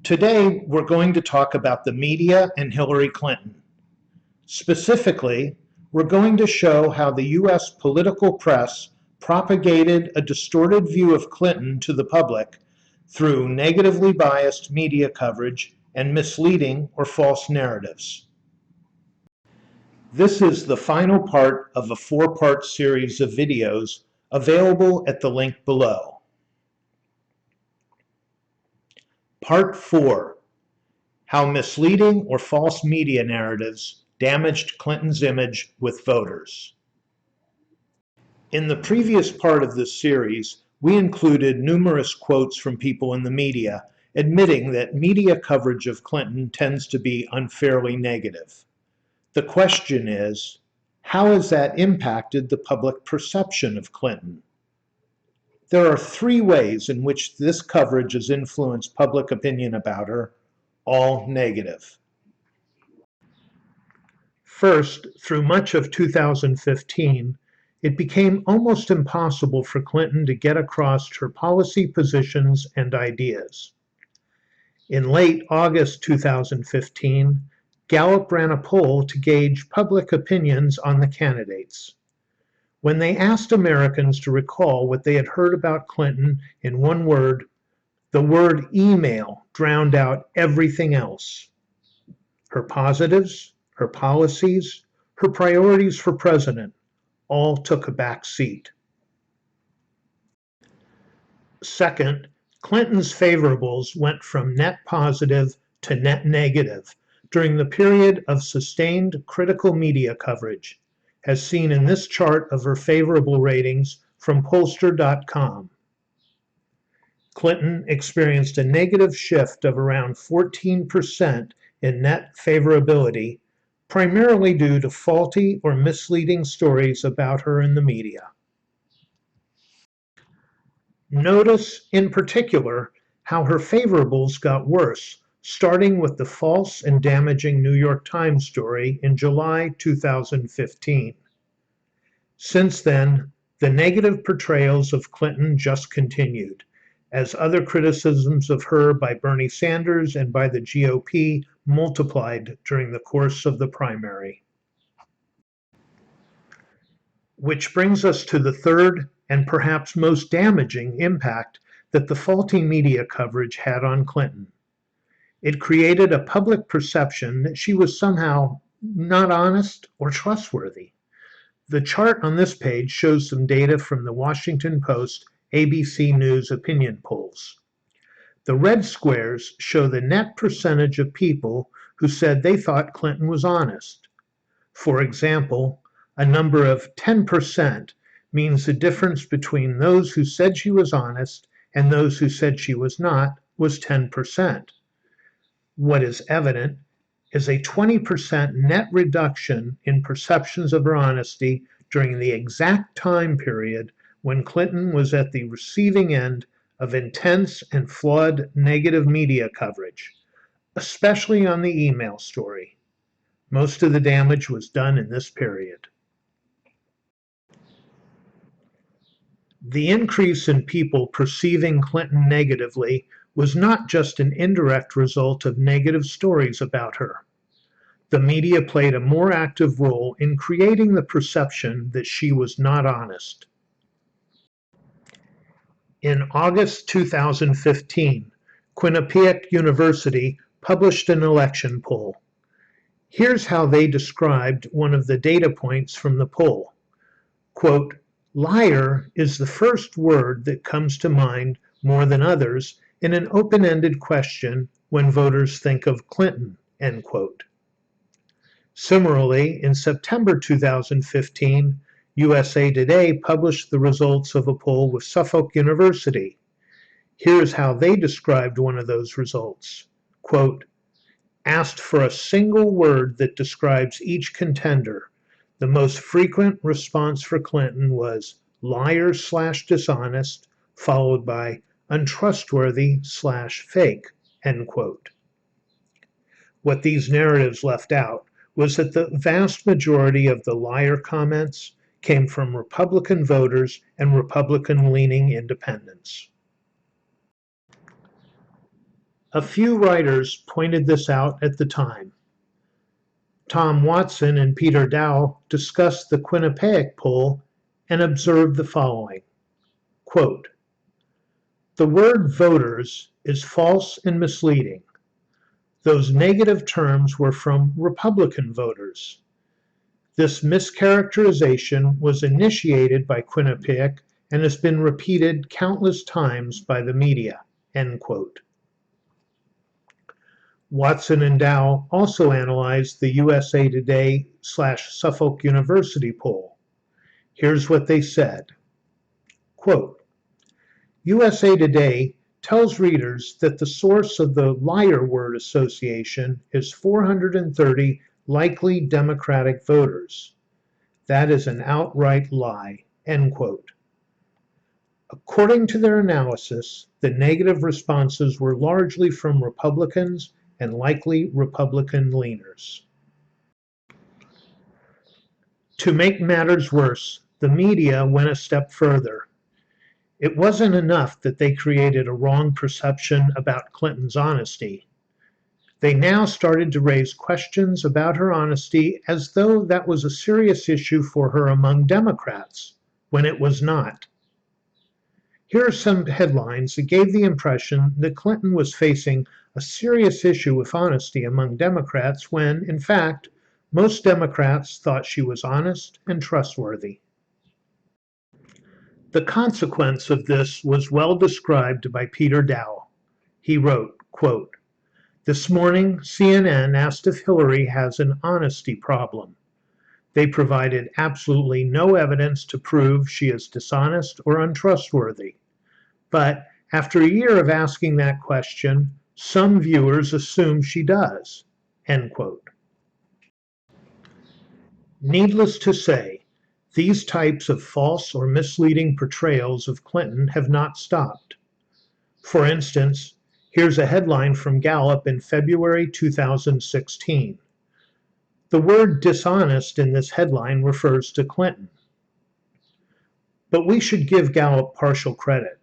Today, we're going to talk about the media and Hillary Clinton. Specifically, we're going to show how the U.S. political press propagated a distorted view of Clinton to the public through negatively biased media coverage and misleading or false narratives. This is the final part of a four-part series of videos available at the link below. Part 4. How misleading or false media narratives damaged Clinton's image with voters. In the previous part of this series, we included numerous quotes from people in the media admitting that media coverage of Clinton tends to be unfairly negative. The question is, how has that impacted the public perception of Clinton? There are three ways in which this coverage has influenced public opinion about her, all negative. First, through much of 2015, it became almost impossible for Clinton to get across her policy positions and ideas. In late August 2015, Gallup ran a poll to gauge public opinions on the candidates. When they asked Americans to recall what they had heard about Clinton in one word, the word email drowned out everything else. Her positives, her policies, her priorities for president all took a back seat. Second, Clinton's favorables went from net positive to net negative during the period of sustained critical media coverage, as seen in this chart of her favorable ratings from pollster.com. Clinton experienced a negative shift of around 14% in net favorability, primarily due to faulty or misleading stories about her in the media. Notice, in particular, how her favorables got worse, starting with the false and damaging New York Times story in July 2015. Since then, the negative portrayals of Clinton just continued, as other criticisms of her by Bernie Sanders and by the GOP multiplied during the course of the primary. Which brings us to the third and perhaps most damaging impact that the faulty media coverage had on Clinton. It created a public perception that she was somehow not honest or trustworthy. The chart on this page shows some data from the Washington Post ABC News opinion polls. The red squares show the net percentage of people who said they thought Clinton was honest. For example, a number of 10% means the difference between those who said she was honest and those who said she was not was 10%. What is evident is a 20% net reduction in perceptions of her honesty during the exact time period when Clinton was at the receiving end of intense and flawed negative media coverage, especially on the email story. Most of the damage was done in this period. The increase in people perceiving Clinton negatively was not just an indirect result of negative stories about her. The media played a more active role in creating the perception that she was not honest. In August 2015, Quinnipiac University published an election poll. Here's how they described one of the data points from the poll. Quote, "Liar is the first word that comes to mind more than others in an open-ended question when voters think of Clinton," end quote. Similarly, in September 2015, USA Today published the results of a poll with Suffolk University. Here's how they described one of those results. Quote, "Asked for a single word that describes each contender, the most frequent response for Clinton was liar/dishonest, followed by untrustworthy/fake," end quote. What these narratives left out was that the vast majority of the liar comments came from Republican voters and Republican-leaning independents. A few writers pointed this out at the time. Tom Watson and Peter Dow discussed the Quinnipiac poll and observed the following, quote, "The word voters is false and misleading. Those negative terms were from Republican voters. This mischaracterization was initiated by Quinnipiac and has been repeated countless times by the media." End quote. Watson and Dow also analyzed the USA Today/Suffolk University poll. Here's what they said. Quote, USA Today tells readers that the source of the liar word association is 430 likely Democratic voters. That is an outright lie. End quote. According to their analysis, the negative responses were largely from Republicans and likely Republican leaners. To make matters worse, the media went a step further. It wasn't enough that they created a wrong perception about Clinton's honesty. They now started to raise questions about her honesty as though that was a serious issue for her among Democrats, when it was not. Here are some headlines that gave the impression that Clinton was facing a serious issue with honesty among Democrats when, in fact, most Democrats thought she was honest and trustworthy. The consequence of this was well described by Peter Dow. He wrote, quote, "This morning, CNN asked if Hillary has an honesty problem. They provided absolutely no evidence to prove she is dishonest or untrustworthy. But after a year of asking that question, some viewers assume she does." End quote. Needless to say, these types of false or misleading portrayals of Clinton have not stopped. For instance, here's a headline from Gallup in February 2016. The word dishonest in this headline refers to Clinton. But we should give Gallup partial credit.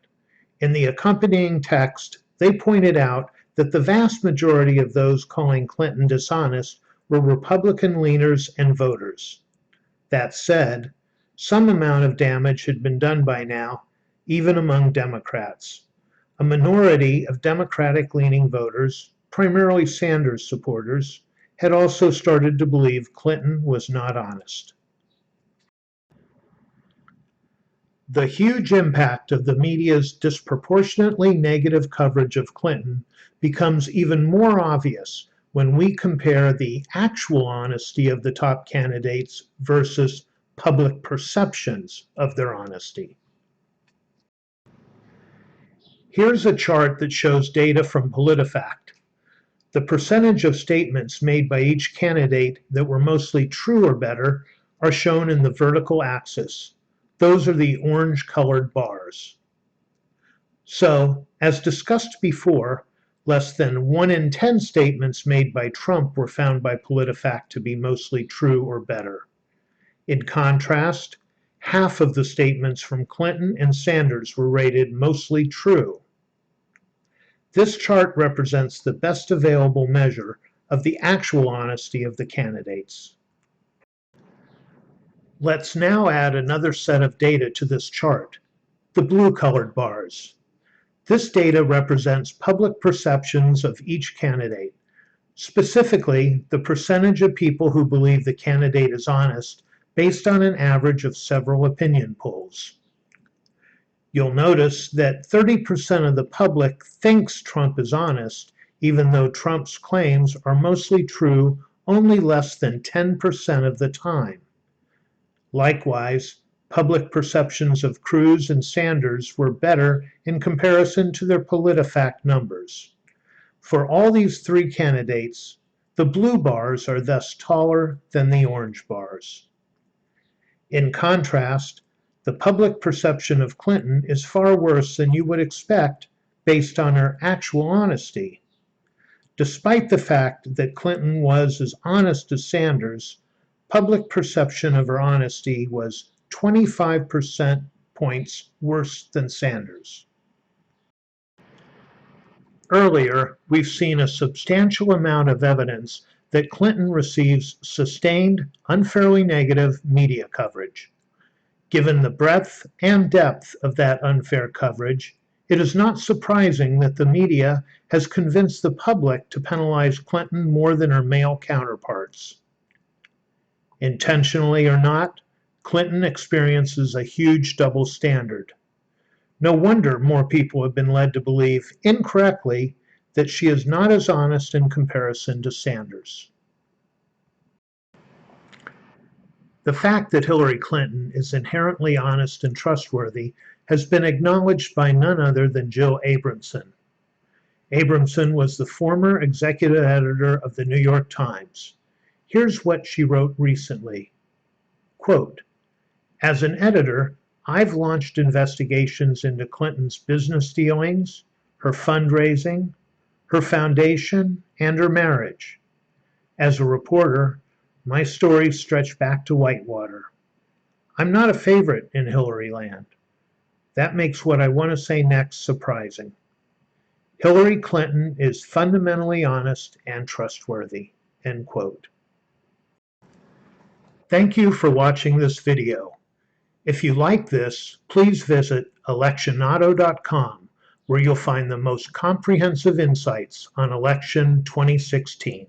In the accompanying text, they pointed out that the vast majority of those calling Clinton dishonest were Republican leaners and voters. That said, some amount of damage had been done by now, even among Democrats. A minority of Democratic-leaning voters, primarily Sanders supporters, had also started to believe Clinton was not honest. The huge impact of the media's disproportionately negative coverage of Clinton becomes even more obvious when we compare the actual honesty of the top candidates versus public perceptions of their honesty. Here's a chart that shows data from PolitiFact. The percentage of statements made by each candidate that were mostly true or better are shown in the vertical axis. Those are the orange-colored bars. So, as discussed before, less than 1 in 10 statements made by Trump were found by PolitiFact to be mostly true or better. In contrast, half of the statements from Clinton and Sanders were rated mostly true. This chart represents the best available measure of the actual honesty of the candidates. Let's now add another set of data to this chart, the blue-colored bars. This data represents public perceptions of each candidate, specifically the percentage of people who believe the candidate is honest based on an average of several opinion polls. You'll notice that 30% of the public thinks Trump is honest, even though Trump's claims are mostly true only less than 10% of the time. Likewise, public perceptions of Cruz and Sanders were better in comparison to their PolitiFact numbers. For all these three candidates, the blue bars are thus taller than the orange bars. In contrast, the public perception of Clinton is far worse than you would expect based on her actual honesty. Despite the fact that Clinton was as honest as Sanders, public perception of her honesty was 25% points worse than Sanders. earlier, we've seen a substantial amount of evidence that Clinton receives sustained, unfairly negative media coverage. Given the breadth and depth of that unfair coverage, it is not surprising that the media has convinced the public to penalize Clinton more than her male counterparts. Intentionally or not, Clinton experiences a huge double standard. No wonder more people have been led to believe, incorrectly, that she is not as honest in comparison to Sanders. The fact that Hillary Clinton is inherently honest and trustworthy has been acknowledged by none other than Jill Abramson. Abramson was the former executive editor of the New York Times. Here's what she wrote recently. Quote, "As an editor, I've launched investigations into Clinton's business dealings, her fundraising, her foundation, and her marriage. As a reporter, my stories stretch back to Whitewater. I'm not a favorite in Hillary land. That makes what I want to say next surprising. Hillary Clinton is fundamentally honest and trustworthy." End quote. Thank you for watching this video. If you like this, please visit electionado.com, where you'll find the most comprehensive insights on election 2016.